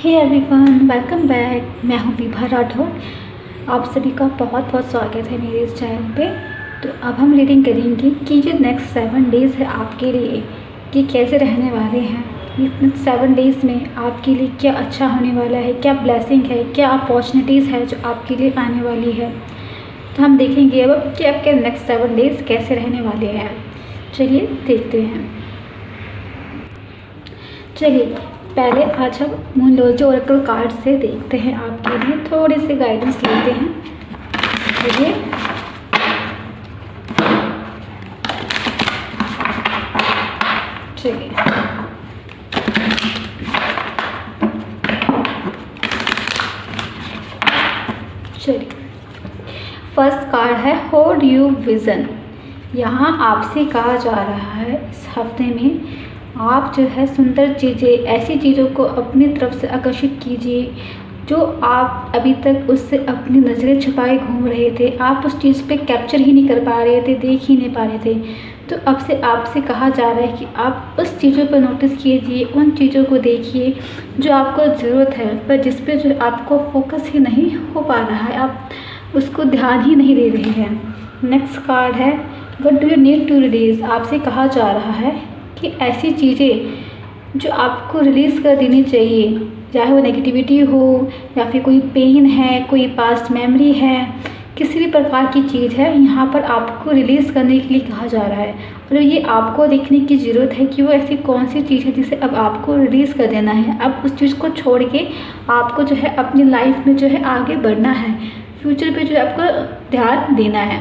Hey everyone, welcome back. मैं हूँ विभा राठौर। आप सभी का बहुत बहुत स्वागत है मेरे इस चैनल पे। तो अब हम रीडिंग करेंगे कि जो नेक्स्ट 7 डेज़ है आपके लिए कि कैसे रहने वाले हैं। ये 7 डेज़ में आपके लिए क्या अच्छा होने वाला है, क्या ब्लेसिंग है, क्या अपॉर्चुनिटीज़ है जो आपके लिए आने वाली है। तो हम देखेंगे अब कि आपके नेक्स्ट 7 डेज़ कैसे रहने वाले हैं। चलिए देखते हैं। चलिए पहले आज हम मूनलॉजी ओरेकल कार्ड से देखते हैं, आपके लिए थोड़ी सी गाइडेंस लेते हैं। चलिए चलिए चलिए फर्स्ट कार्ड है होल्ड यू विज़न। यहाँ आपसे कहा जा रहा है इस हफ्ते में आप जो है सुंदर चीज़ें, ऐसी चीज़ों को अपनी तरफ से आकर्षित कीजिए जो आप अभी तक उससे अपनी नज़रें छुपाए घूम रहे थे। आप उस चीज़ पे कैप्चर ही नहीं कर पा रहे थे, देख ही नहीं पा रहे थे। तो अब से आपसे कहा जा रहा है कि आप उस चीज़ों पर नोटिस कीजिए, उन चीज़ों को देखिए जो आपको ज़रूरत है, पर जिस पे जो आपको फोकस ही नहीं हो पा रहा है, आप उसको ध्यान ही नहीं दे रहे हैं। नेक्स्ट कार्ड है what do you need to release. आपसे कहा जा रहा है कि ऐसी चीज़ें जो आपको रिलीज़ कर देनी चाहिए, चाहे वो नेगेटिविटी हो या फिर कोई पेन है, कोई पास्ट मेमोरी है, किसी भी प्रकार की चीज़ है, यहाँ पर आपको रिलीज़ करने के लिए कहा जा रहा है। और ये आपको देखने की ज़रूरत है कि वो ऐसी कौन सी चीज़ है जिसे अब आपको रिलीज़ कर देना है। अब उस चीज़ को छोड़ के आपको जो है अपनी लाइफ में जो है आगे बढ़ना है, फ्यूचर पे जो है आपको ध्यान देना है।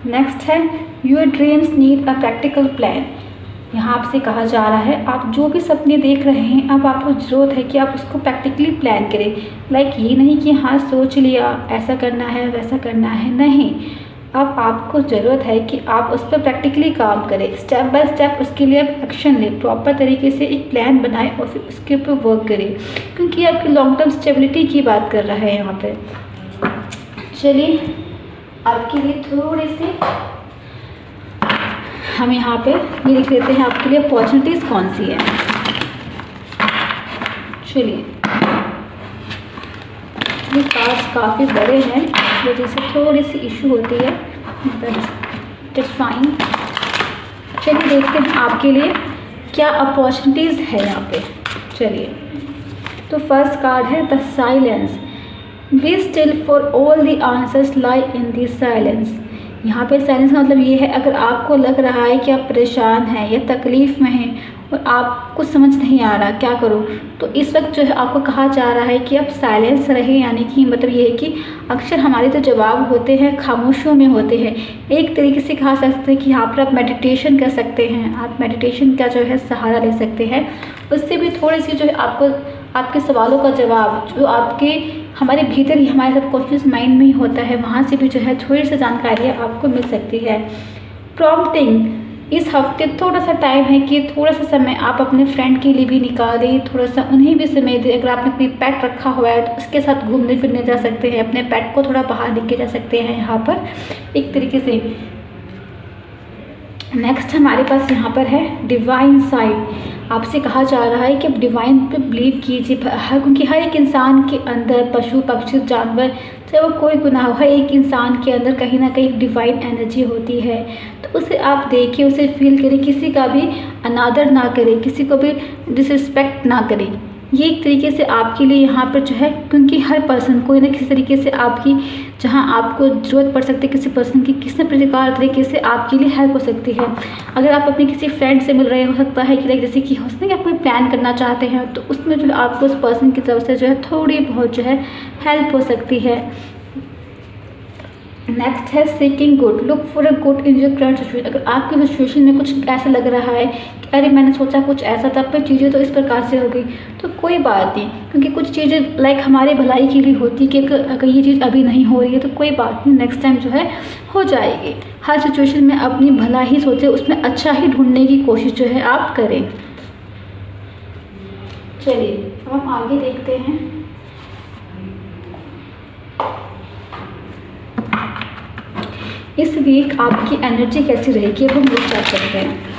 नेक्स्ट है your dreams need a practical plan. यहाँ आपसे कहा जा रहा है आप जो भी सपने देख रहे हैं, अब आपको ज़रूरत है कि आप उसको प्रैक्टिकली प्लान करें। लाइक ये नहीं कि हाँ सोच लिया ऐसा करना है वैसा करना है, नहीं। अब आपको ज़रूरत है कि आप उस पर प्रैक्टिकली काम करें, स्टेप बाय स्टेप उसके लिए आप एक्शन लें, प्रॉपर तरीके से एक प्लान बनाएं और फिर उसके ऊपर वर्क करें, क्योंकि आपकी लॉन्ग टर्म स्टेबिलिटी की बात कर रहा है यहाँ पर। चलिए आपके लिए थोड़े से हम यहाँ पे ये लिख लेते हैं आपके लिए अपॉर्चुनिटीज़ कौन सी है। चलिए ये कार्ड्स काफ़ी बड़े हैं, वजह से थोड़ी सी इशू होती है, बट इट्स फाइन। चलिए देखते हैं आपके लिए क्या अपॉर्चुनिटीज़ है यहाँ पे। चलिए तो फर्स्ट कार्ड है the silence. Be still for all the answers lie in the silence. यहाँ पे साइलेंस का मतलब ये है अगर आपको लग रहा है कि आप परेशान हैं या तकलीफ़ में हैं और आपको समझ नहीं आ रहा क्या करो, तो इस वक्त जो है आपको कहा जा रहा है कि आप साइलेंस रहें। यानी कि मतलब ये है कि अक्सर हमारे जो जवाब होते हैं खामोशियों में होते हैं। एक तरीके से कहा सकते हैं कि यहाँ पर आप मेडिटेशन कर सकते हैं, आप मेडिटेशन का जो है सहारा ले सकते हैं। उससे भी थोड़ी सी जो है आपको आपके सवालों का जवाब जो आपके हमारे भीतर ही हमारे सबकॉन्शियस माइंड में ही होता है, वहाँ से भी जो है थोड़ी सी जानकारियाँ आपको मिल सकती है। प्रॉम्प्टिंग, इस हफ्ते थोड़ा सा टाइम है कि थोड़ा सा समय आप अपने फ्रेंड के लिए भी निकालें, थोड़ा सा उन्हें भी समय दें। अगर आपने कोई पेट रखा हुआ है तो उसके साथ घूमने फिरने जा सकते हैं, अपने पेट को थोड़ा बाहर लेके जा सकते हैं यहाँ पर एक तरीके से। नेक्स्ट हमारे पास यहाँ पर है डिवाइन साइड। आपसे कहा जा रहा है कि आप डिवाइन पे बिलीव कीजिए, क्योंकि हर एक इंसान के अंदर, पशु पक्षी जानवर, चाहे वो कोई गुनाह हो, हर एक इंसान के अंदर कहीं ना कहीं डिवाइन एनर्जी होती है। तो उसे आप देखिए, उसे फील करें, किसी का भी अनादर ना करें, किसी को भी डिसरिस्पेक्ट ना करें। ये एक तरीके से आपके लिए यहाँ पर जो है, क्योंकि हर पर्सन कोई ना किसी तरीके से आपकी, जहाँ आपको ज़रूरत पड़ सकती है किसी पर्सन की, किसी प्रकार तरीके से आपके लिए हेल्प हो सकती है। अगर आप अपने किसी फ्रेंड से मिल रहे हो सकता है कि जैसे कि हो सकता है कि आप कोई प्लान करना चाहते हैं, तो उसमें जो है आपको उस पर्सन की तरफ से जो है थोड़ी बहुत जो है हेल्प हो सकती है। नेक्स्ट है seeking good, look for a good in your current situation. अगर आपकी सिचुएशन में कुछ ऐसा लग रहा है कि अरे मैंने सोचा कुछ ऐसा था पर चीज़ें तो इस प्रकार से हो गई, तो कोई बात नहीं, क्योंकि कुछ चीज़ें लाइक हमारे भलाई के लिए होती है कि अगर ये चीज़ अभी नहीं हो रही है तो कोई बात नहीं, नेक्स्ट टाइम जो है हो जाएगी। हर सिचुएशन में अपनी भला ही सोचें, उसमें अच्छा ही ढूंढने की कोशिश जो है आप करें। चलिए अब हम आगे देखते हैं। इस वीक आपकी एनर्जी कैसी रहेगी, अब हम लोग स्टार्ट करते हैं।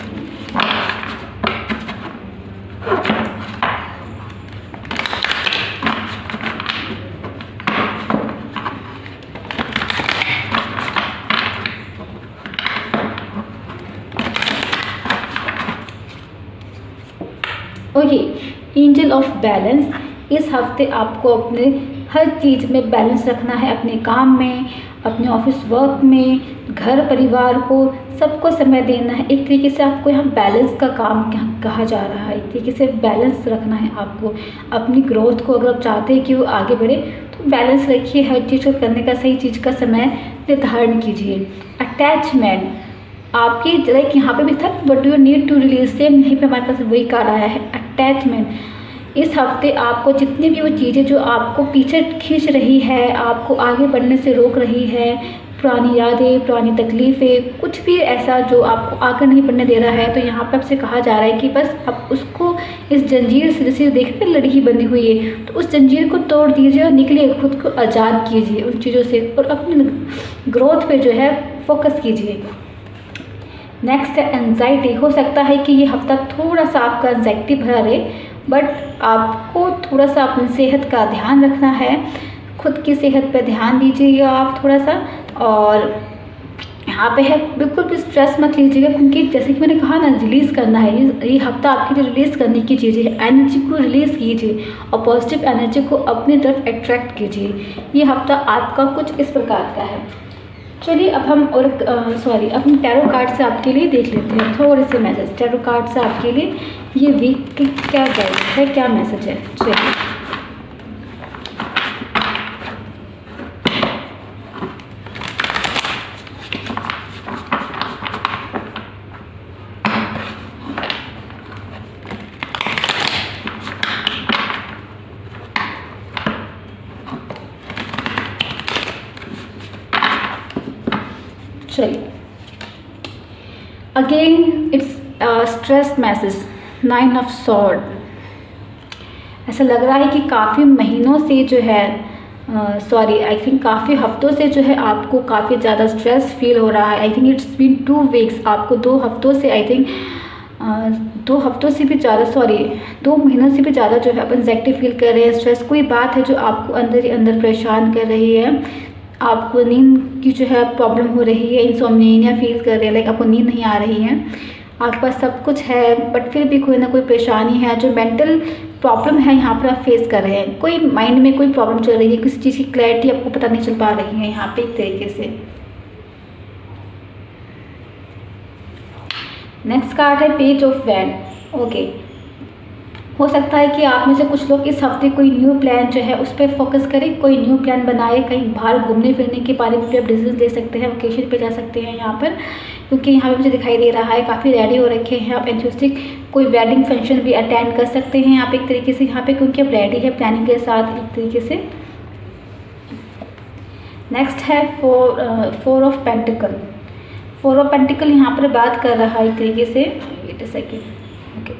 ही एंजल ऑफ बैलेंस। इस हफ्ते आपको अपने हर चीज़ में बैलेंस रखना है, अपने काम में, अपने ऑफिस वर्क में, घर परिवार को, सबको समय देना है। एक तरीके से आपको यहाँ बैलेंस का काम कहा जा रहा है। एक तरीके से बैलेंस रखना है आपको अपनी ग्रोथ को। अगर आप चाहते हैं कि वो आगे बढ़े तो बैलेंस रखिए, हर चीज़ को करने का, सही चीज़ का समय निर्धारण कीजिए। अटैचमेंट आपकी लाइक यहाँ पे भी था, but you need to release, same यहीं पे हमारे पास वही कार्ड आया है, अटैचमेंट। इस हफ्ते आपको जितनी भी वो चीज़ें जो आपको पीछे खींच रही है, आपको आगे बढ़ने से रोक रही है, पुरानी यादें, पुरानी तकलीफ़ें, कुछ भी ऐसा जो आपको आगे नहीं बढ़ने दे रहा है, तो यहाँ पर आपसे कहा जा रहा है कि बस आप उसको, इस जंजीर से, जैसे देखते हैं लड़की बंधी हुई है, तो उस जंजीर को तोड़ दीजिए और निकलिए, खुद को आज़ाद कीजिए उन चीज़ों से और अपनी ग्रोथ पे जो है फोकस कीजिए। नेक्स्ट है एंजाइटी। हो सकता है कि ये हफ्ता थोड़ा सा आपका एंजाइटी भरा रहे, बट आपको थोड़ा सा अपनी सेहत का ध्यान रखना है, खुद की सेहत पर ध्यान दीजिएगा आप थोड़ा सा। और यहाँ पे है बिल्कुल भी स्ट्रेस मत लीजिएगा, क्योंकि जैसे कि मैंने कहा ना, रिलीज़ करना है। ये हफ्ता आपके लिए रिलीज़ करने की चीज़ें है। एनर्जी को रिलीज़ कीजिए और पॉजिटिव एनर्जी को अपनी तरफ अट्रैक्ट कीजिए। ये हफ्ता आपका कुछ इस प्रकार का है। चलिए अब हम अब हम टैरो कार्ड से आपके लिए देख लेते हैं थोड़े से मैसेज। टैरो कार्ड से आपके लिए ये वीक की क्या गाइड है, क्या मैसेज है। चलिए चलिए again it's stress message, 9 of sword. ऐसा लग रहा है कि काफ़ी महीनों से जो है आई थिंक काफ़ी हफ्तों से जो है आपको काफ़ी ज़्यादा स्ट्रेस फील हो रहा है। I think it's been 2 weeks. आपको 2 हफ्तों से, आई थिंक 2 हफ्तों से भी ज़्यादा 2 महीनों से भी ज़्यादा जो है आप एंजाइटी फील कर रहे हैं। स्ट्रेस कोई बात है जो आपको अंदर ही अंदर परेशान कर रही है। आपको नींद की जो है प्रॉब्लम हो रही है, इंसोम्निया फील कर रहे हैं, लाइक आपको नींद नहीं आ रही है। आपके पास सब कुछ है, बट फिर भी कोई ना कोई परेशानी है, जो मेंटल प्रॉब्लम है यहाँ पर आप फेस कर रहे हैं। कोई माइंड में कोई प्रॉब्लम चल रही है, किसी चीज़ की क्लैरिटी आपको पता नहीं चल पा रही है यहाँ पे एक तरीके से। नेक्स्ट कार्ड है पेज ऑफ वैंड। ओके, हो सकता है कि आप में से कुछ लोग इस हफ्ते कोई न्यू प्लान जो है उस पर फोकस करें, कोई न्यू प्लान बनाए, कहीं बाहर घूमने फिरने के बारे में भी आप डिसीजन ले सकते हैं, वेकेशन पे जा सकते हैं यहाँ पर, क्योंकि यहाँ पे मुझे दिखाई दे रहा है काफ़ी रेडी हो रखे हैं आप, एंथुसिस्टिक कोई वेडिंग फंक्शन भी अटेंड कर सकते हैं आप एक तरीके से यहाँ पे, क्योंकि आप रेडी है प्लानिंग के साथ एक तरीके से। नेक्स्ट है 4 ऑफ पेंटिकल। 4 ऑफ पेंटिकल यहाँ पर बात कर रहा है एक तरीके से, wait a second, okay,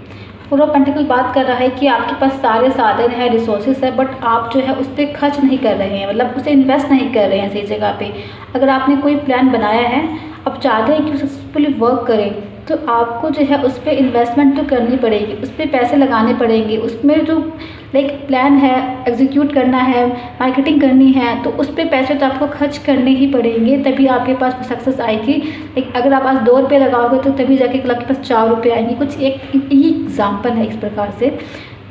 4 of पेंटिकल बात कर रहा है कि आपके पास सारे साधन है, रिसोर्सेज है, बट आप जो है उस पर खर्च नहीं कर रहे हैं, मतलब उसे इन्वेस्ट नहीं कर रहे हैं सही जगह पे। अगर आपने कोई प्लान बनाया है, आप चाहते हैं कि सक्सेसफुली वर्क करें, तो आपको जो है उस पर इन्वेस्टमेंट तो करनी पड़ेगी, उस पर पैसे लगाने पड़ेंगे, उसमें जो लाइक प्लान है एग्जीक्यूट करना है, मार्केटिंग करनी है, तो उस पर पैसे तो आपको खर्च करने ही पड़ेंगे, तभी आपके पास सक्सेस आएगी। लाइक अगर आप आज 2 रुपये लगाओगे तो तभी जाके कल आपके पास 4 रुपये आएंगे। कुछ एक ही एग्जाम्पल है इस प्रकार से।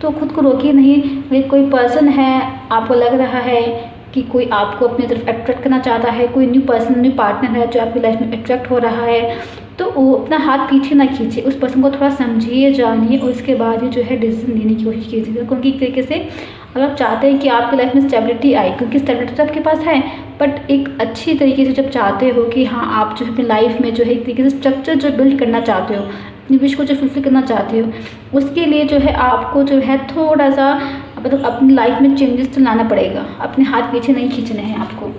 तो खुद को रोकिए नहीं। कोई पर्सन है, आपको लग रहा है कि कोई आपको अपनी तरफ अट्रैक्ट करना चाहता है, कोई न्यू पर्सन, न्यू पार्टनर है जो आपकी लाइफ में अट्रैक्ट हो रहा है, तो वो अपना हाथ पीछे ना खींचिए, उस पर्सन को थोड़ा समझिए, जानिए और उसके बाद ही जो है डिसीजन लेने की कोशिश कीजिएगा। क्योंकि एक तरीके से अगर आप चाहते हैं कि आपकी लाइफ में स्टेबिलिटी आए, क्योंकि स्टेबिलिटी तो आपके पास है, बट एक अच्छी तरीके से जब चाहते हो कि हाँ आप जो है अपनी लाइफ में जो है एक तरीके से स्ट्रक्चर जो बिल्ड करना चाहते हो, अपनी विश को जो फुलफिल करना चाहते हो, उसके लिए जो है आपको जो है थोड़ा सा मतलब अपनी लाइफ में चेंजेस तो लाना पड़ेगा, अपने हाथ पीछे नहीं खींचने हैं आपको।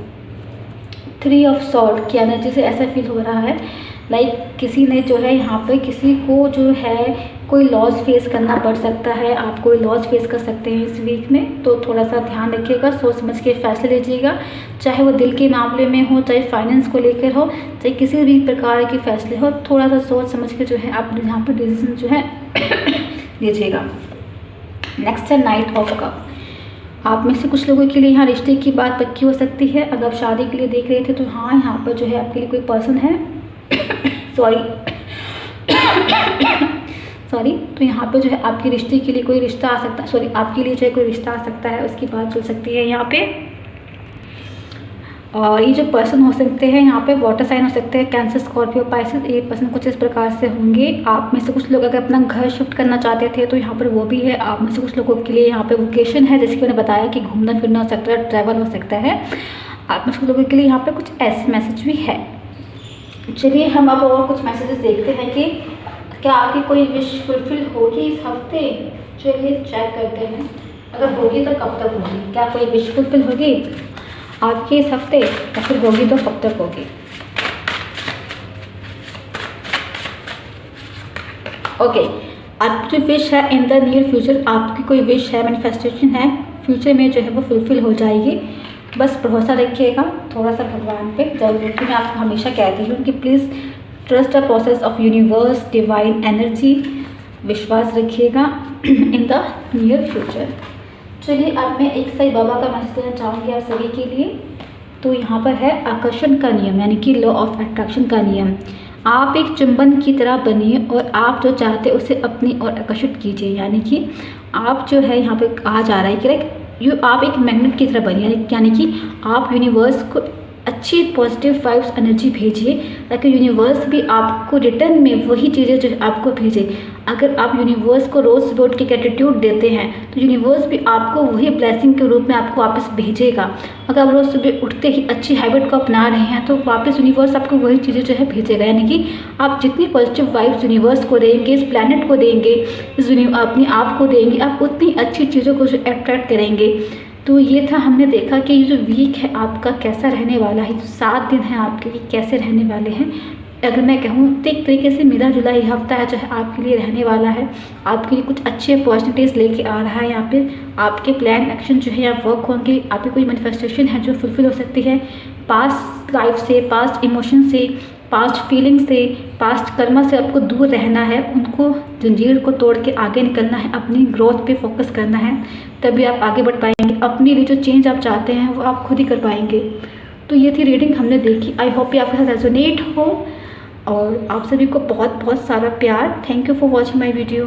3 ऑफ सॉर्ड की एनर्जी से ऐसा फील हो रहा है लाइक किसी ने जो है यहाँ पे किसी को जो है कोई लॉस फेस करना पड़ सकता है, आप कोई लॉस फेस कर सकते हैं इस वीक में, तो थोड़ा सा ध्यान रखिएगा, सोच समझ के फैसले लीजिएगा, चाहे वो दिल के मामले में हो, चाहे फाइनेंस को लेकर हो, चाहे किसी भी प्रकार के फैसले हो, थोड़ा सा सोच समझ के जो है आप यहाँ पर डिसीजन जो है लीजिएगा। नेक्स्ट है नाइट ऑफ कप। आप में से कुछ लोगों के लिए यहाँ रिश्ते की बात पक्की हो सकती है। अगर आप शादी के लिए देख रहे थे तो हाँ यहाँ पर जो है आपके लिए कोई पर्सन है तो यहाँ पे जो है आपके रिश्ते के लिए कोई रिश्ता आ सकता है, आपके लिए जो है कोई रिश्ता आ सकता है, उसकी बात चल सकती है यहाँ पे। और ये जो पर्सन हो सकते हैं यहाँ पे वाटर साइन हो सकते हैं, कैंसर, स्कॉर्पियो, पाइसेस। ये पर्सन कुछ इस प्रकार से होंगे। आप में से कुछ लोग अगर अपना घर शिफ्ट करना चाहते थे तो यहाँ पर वो भी है। आप में से कुछ लोगों के लिए यहाँ पे वोकेशन है, जैसे कि मैंने बताया कि घूमना फिरना हो सकता है, ट्रैवल हो सकता है। आप में से कुछ लोगों के लिए यहाँ पे कुछ ऐसे मैसेज भी है। चलिए हम अब और कुछ मैसेजेस देखते हैं कि क्या आपकी कोई विश फुलफिल होगी इस हफ्ते। चलिए चेक करते हैं, अगर होगी तो कब तक होगी। क्या कोई विश फुलफिल होगी आपके इस हफ्ते, या फिर होगी तो कब तक होगी। ओके, आपकी विश है इन द नियर फ्यूचर, आपकी कोई विश है, मैनिफेस्टेशन है, फ्यूचर में जो है वो फुलफिल हो जाएगी। बस भरोसा रखिएगा थोड़ा सा भगवान पे। जब कि मैं आपको हमेशा कहती हूँ कि please trust the process of universe, divine energy, विश्वास रखिएगा इन द नियर फ्यूचर। चलिए अब मैं एक साईं बाबा का मैसेज देना चाहूँगी आप सभी के लिए। तो यहाँ पर है आकर्षण का नियम, यानी कि लॉ ऑफ अट्रैक्शन का नियम। आप एक चुंबन की तरह बनिए और आप जो चाहते हैं उसे अपनी ओर आकर्षित कीजिए। यानी कि आप जो है यहाँ पे कहा जा रहा है कि आप एक मैग्नेट की तरह बनिए, यानी कि आप यूनिवर्स को अच्छी पॉजिटिव वाइब्स एनर्जी भेजिए, ताकि यूनिवर्स भी आपको रिटर्न में वही चीज़ें जो आपको भेजे। अगर आप यूनिवर्स को रोज़ सुबह उठ के ग्रेटिट्यूड देते हैं तो यूनिवर्स भी आपको वही ब्लेसिंग के रूप में आपको वापस भेजेगा। अगर आप रोज़ सुबह उठते ही अच्छी हैबिट को अपना रहे हैं तो वापस यूनिवर्स आपको वही चीज़ें जो है भेजेगा। यानी कि आप जितनी पॉजिटिव वाइब्स यूनिवर्स को देंगे, इस प्लैनेट को देंगे, अपने आप को देंगे, आप उतनी अच्छी चीज़ों को जो अट्रैक्ट करेंगे। तो ये था, हमने देखा कि ये जो वीक है आपका कैसा रहने वाला है, जो 7 दिन है आपके लिए कैसे रहने वाले हैं। अगर मैं कहूँ तो एक तरीके से मिला जुला ये हफ्ता है जो है आपके लिए रहने वाला है। आपके लिए कुछ अच्छे अपॉर्चुनिटीज़ लेके आ रहा है। यहाँ पे आपके प्लान एक्शन जो है यहाँ वर्क होंगे। आपकी कोई मैनिफेस्टेशन है जो फुलफिल हो सकती है। पास्ट लाइफ से, पास्ट इमोशन से, पास्ट फीलिंग से, पास्ट कर्मा से आपको दूर रहना है। उनको जंजीर को तोड़ के आगे निकलना है, अपनी ग्रोथ पे फोकस करना है, तभी आप आगे बढ़ पाएंगे। अपने लिए जो चेंज आप चाहते हैं वो आप खुद ही कर पाएंगे। तो ये थी रीडिंग हमने देखी। आई होप ये आपके साथ रेजोनेट हो, और आप सभी को बहुत बहुत सारा प्यार। Thank you for watching my video.